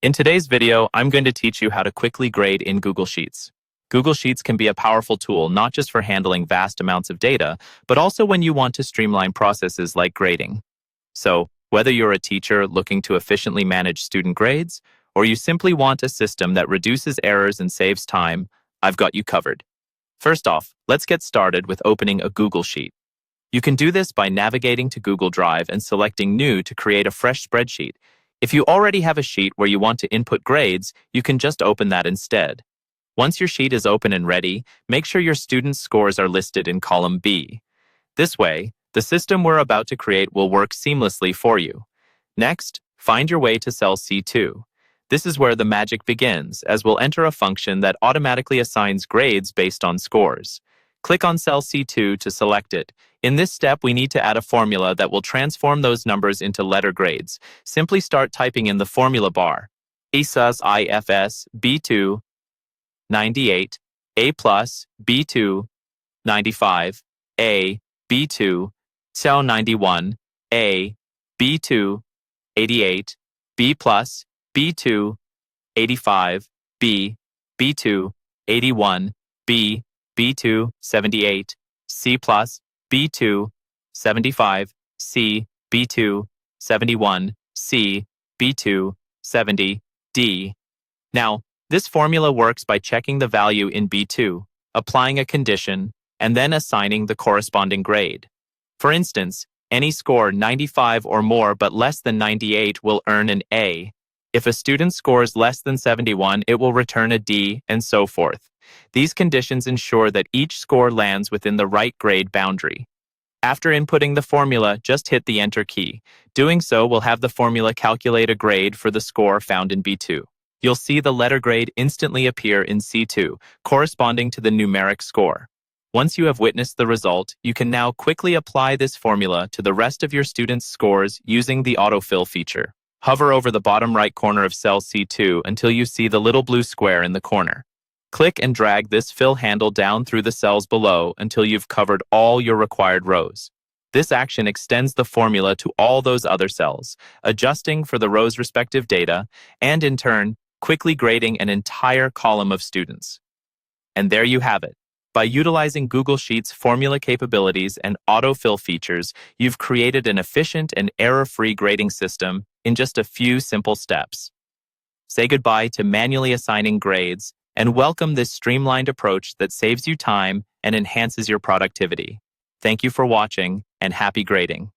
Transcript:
In today's video, I'm going to teach you how to quickly grade in Google Sheets. Google Sheets can be a powerful tool not just for handling vast amounts of data, but also when you want to streamline processes like grading. So, whether you're a teacher looking to efficiently manage student grades, or you simply want a system that reduces errors and saves time, I've got you covered. First off, let's get started with opening a Google Sheet. You can do this by navigating to Google Drive and selecting New to create a fresh spreadsheet. If you already have a sheet where you want to input grades, you can just open that instead. Once your sheet is open and ready, make sure your students' scores are listed in column B. This way, the system we're about to create will work seamlessly for you. Next, find your way to cell C2. This is where the magic begins, as we'll enter a function that automatically assigns grades based on scores. Click on cell C2 to select it. In this step, we need to add a formula that will transform those numbers into letter grades. Simply start typing in the formula bar. ISAS IFS B2 98 A plus B2 95 A B2 cell 91 A B2 88 B plus B2 85 B B2 81 B B2 78 C plus B2 75 C B2 71 C B2 70 D. Now, this formula works by checking the value in B2, applying a condition, and then assigning the corresponding grade. For instance, any score 95 or more but less than 98 will earn an A. If a student scores less than 71, it will return a D, and so forth. These conditions ensure that each score lands within the right grade boundary. After inputting the formula, just hit the Enter key. Doing so will have the formula calculate a grade for the score found in B2. You'll see the letter grade instantly appear in C2, corresponding to the numeric score. Once you have witnessed the result, you can now quickly apply this formula to the rest of your students' scores using the autofill feature. Hover over the bottom right corner of cell C2 until you see the little blue square in the corner. Click and drag this fill handle down through the cells below until you've covered all your required rows. This action extends the formula to all those other cells, adjusting for the row's respective data, and in turn, quickly grading an entire column of students. And there you have it. By utilizing Google Sheets' formula capabilities and autofill features, you've created an efficient and error-free grading system in just a few simple steps. Say goodbye to manually assigning grades and welcome this streamlined approach that saves you time and enhances your productivity. Thank you for watching, and happy grading.